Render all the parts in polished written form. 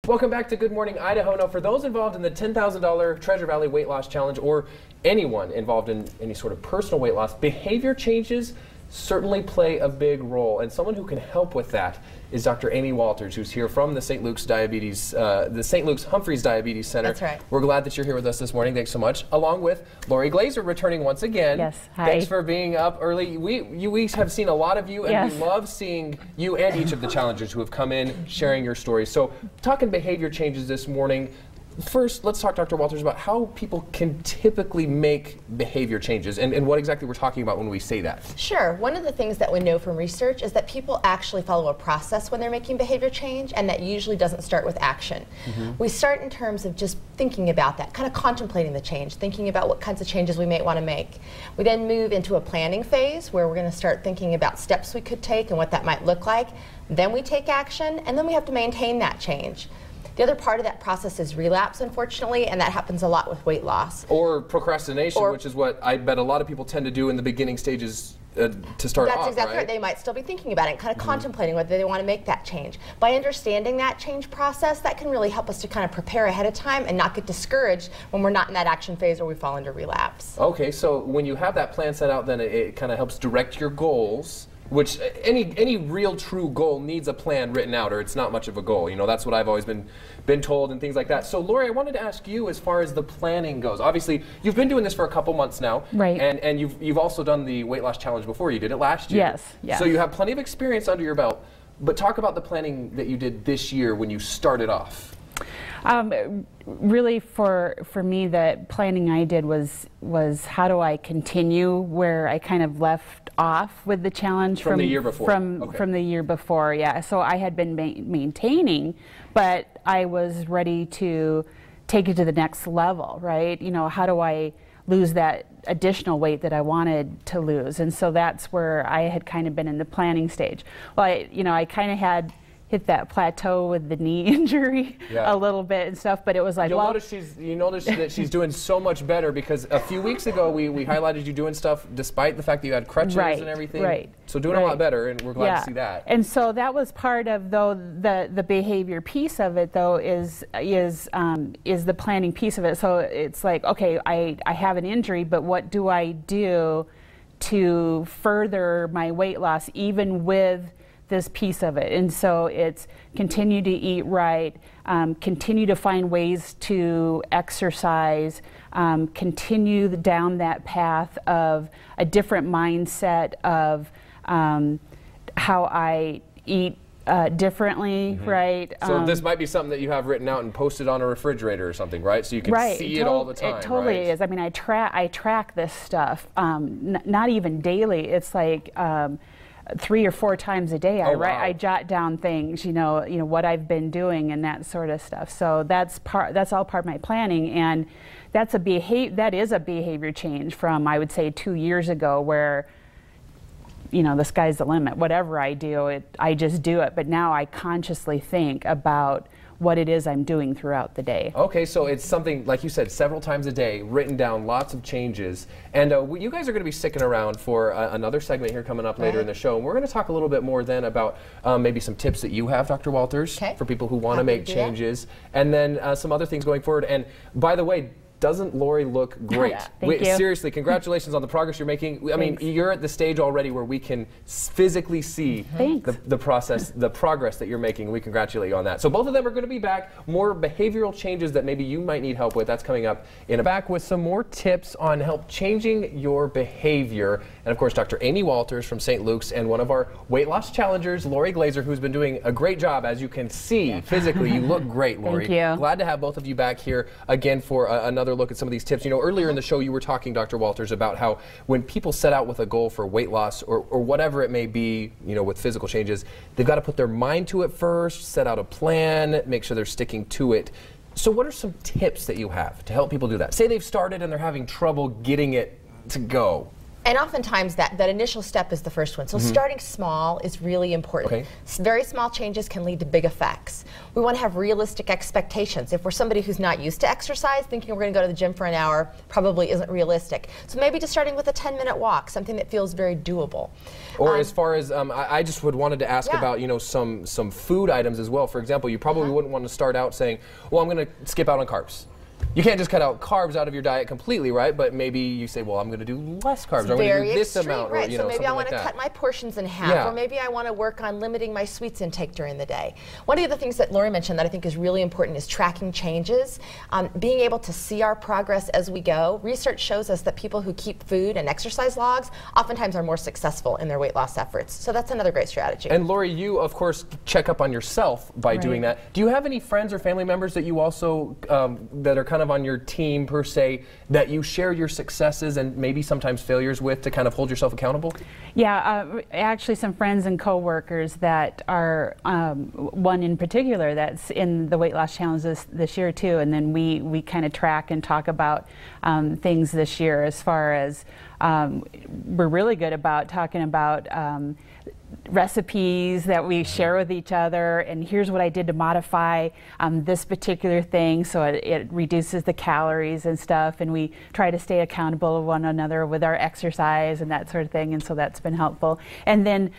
Welcome back to Good Morning Idaho. Now, for those involved in the $10,000 Treasure Valley Weight Loss Challenge, or anyone involved in any sort of personal weight loss, behavior changes certainly play a big role. And someone who can help with that is Dr. Amy Walters, who's here from the St. Luke's Humphreys Diabetes Center. That's right. We're glad that you're here with us this morning. Thanks so much. Along with Lori Glaeser, returning once again. Yes. Hi. Thanks for being up early. We have seen a lot of you, and yes, we love seeing you and each of the challengers who have come in sharing your stories. So, talking behavior changes this morning. First, let's talk, Dr. Walters, about how people can typically make behavior changes and what exactly we're talking about when we say that. Sure. One of the things that we know from research is that people actually follow a process when they're making behavior change, and that usually doesn't start with action. We start in terms of just thinking about that, kind of contemplating the change, thinking about what kinds of changes we may want to make. We then move into a planning phase where we're going to start thinking about steps we could take and what that might look like. Then we take action, and then we have to maintain that change. The other part of that process is relapse, unfortunately, and that happens a lot with weight loss. Or procrastination, which is what I bet a lot of people tend to do in the beginning stages to start off, That's exactly right. They might still be thinking about it and kind of contemplating whether they want to make that change. By understanding that change process, that can really help us to kind of prepare ahead of time and not get discouraged when we're not in that action phase or we fall into relapse. Okay, so when you have that plan set out, then it kind of helps direct your goals. Which any real true goal needs a plan written out, or it's not much of a goal. You know, that's what I've always been told and things like that. So, Lori, I wanted to ask you, as far as the planning goes. Obviously, you've been doing this for a couple months now, right? And you've also done the weight loss challenge before. You did it last year. Yes. Yes. So you have plenty of experience under your belt. But talk about the planning that you did this year when you started off. Really, for me, the planning I did was how do I continue where I kind of left off with the challenge from the year before. From the year before, yeah. So I had been maintaining, but I was ready to take it to the next level, right? You know, how do I lose that additional weight that I wanted to lose? And so that's where I had kind of been in the planning stage. Well, I kind of had hit that plateau with the knee injury a little bit and stuff, but it was like, you notice that she's doing so much better, because a few weeks ago we highlighted you doing stuff despite the fact that you had crutches and everything. Right. So doing a lot better, and we're glad to see that. And so that was part of, though, the behavior piece of it, though, is the planning piece of it. So it's like, okay, I have an injury, but what do I do to further my weight loss, even with this piece of it? And so it's continue to eat right, continue to find ways to exercise, continue down that path of a different mindset of how I eat differently, right? So this might be something that you have written out and posted on a refrigerator or something, right? So you can see it all the time. It totally is. I mean, I track this stuff, not even daily. It's like 3 or 4 times a day. I jot down things, you know what I've been doing and that sort of stuff. So that's all part of my planning, and that is a behavior change from, I would say, 2 years ago, where the sky's the limit. Whatever I do, I just do it. But now I consciously think about what it is I'm doing throughout the day. Okay, so it's something, like you said, several times a day, written down, lots of changes. And you guys are going to be sticking around for another segment here coming up later in the show. And we're going to talk a little bit more then about maybe some tips that you have, Dr. Walters, for people who want to make changes. And then some other things going forward. And by the way, doesn't Lori look great? Thank you. Seriously, congratulations on the progress you're making. I mean, you're at the stage already where we can physically see the progress that you're making. We congratulate you on that. So both of them are going to be back. More behavioral changes that maybe you might need help with. That's coming up in a back with some more tips on help changing your behavior. And of course, Dr. Amy Walters from St. Luke's, and one of our weight loss challengers, Lori Glaeser, who's been doing a great job. As you can see, physically, you look great, Lori. Thank you. Glad to have both of you back here again for another look at some of these tips. Earlier in the show you were talking, Dr. Walters, about how when people set out with a goal for weight loss or whatever it may be, with physical changes, they've got to put their mind to it first, set out a plan, make sure they're sticking to it. So what are some tips that you have to help people do that? Say they've started and they're having trouble getting it to go. And oftentimes that initial step is the first one. So starting small is really important. Okay. Very small changes can lead to big effects. We want to have realistic expectations. If we're somebody who's not used to exercise, thinking we're going to go to the gym for an hour probably isn't realistic. So maybe just starting with a 10-minute walk, something that feels very doable. Or as far as, I just wanted to ask about, you know, some food items as well. For example, you probably wouldn't want to start out saying, well, I'm going to skip out on carbs. You can't just cut out carbs out of your diet completely, right? But maybe you say, well, I'm going to do less carbs. Or I'm going to do this amount. Right. Or, you So know, maybe I want to cut my portions in half. Or maybe I want to work on limiting my sweets intake during the day. One of the things that Lori mentioned that I think is really important is tracking changes. Being able to see our progress as we go. Research shows us that people who keep food and exercise logs oftentimes are more successful in their weight loss efforts. So that's another great strategy. And Lori, you, of course, check up on yourself by doing that. Do you have any friends or family members that you also, that are kind of on your team per se, that you share your successes and maybe sometimes failures with to kind of hold yourself accountable? Yeah, actually some friends and coworkers that are, one in particular that's in the weight loss challenge this year too, and then we kind of track and talk about things this year as far as we're really good about talking about recipes that we share with each other, and here's what I did to modify this particular thing so it reduces the calories and stuff, and we try to stay accountable to one another with our exercise and that sort of thing, and so that's been helpful. And then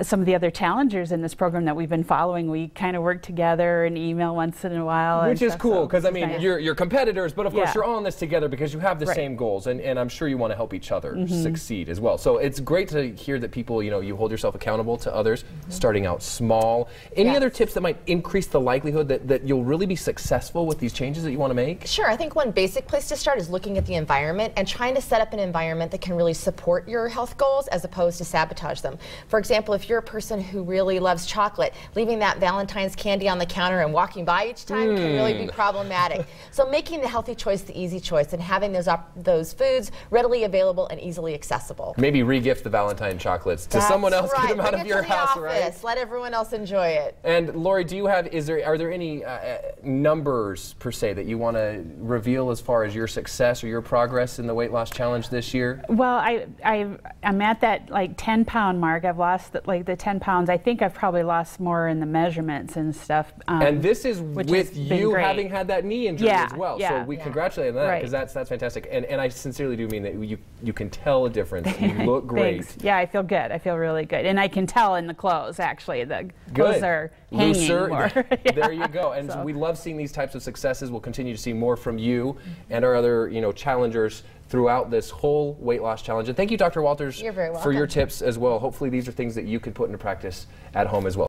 some of the other challengers in this program that we've been following, we kind of work together and email once in a while. Which is cool, because I mean, you're competitors, but of course you're on this together because you have the same goals, and I'm sure you want to help each other succeed as well. So it's great to hear that people, you know, you hold yourself accountable to others, starting out small. Any other tips that might increase the likelihood that you'll really be successful with these changes that you want to make? Sure. I think one basic place to start is looking at the environment and trying to set up an environment that can really support your health goals as opposed to sabotage them. For example, if you're a person who really loves chocolate, leaving that Valentine's candy on the counter and walking by each time can really be problematic. So making the healthy choice the easy choice and having those foods readily available and easily accessible. Maybe re-gift the Valentine chocolates to someone else. Get them out of your house, right? Let everyone else enjoy it. And Lori, do you have? Are there any numbers per se that you want to reveal as far as your success or your progress in the weight loss challenge this year? Well, I'm at that like 10-pound mark. I've lost like the 10 pounds. I think I've probably lost more in the measurements and stuff. And this is with you having had that knee injury as well. So we congratulate on that, because that's fantastic. And I sincerely do mean that you can tell a difference. You look great. Thanks. Yeah, I feel good. I feel really good. And I can tell in the clothes, actually. The clothes are hanging looser more. There you go. And we love seeing these types of successes. We'll continue to see more from you and our other, challengers throughout this whole weight loss challenge. And thank you, Dr. Walters, You're very welcome. for your tips as well. Hopefully these are things that you can put into practice at home as well.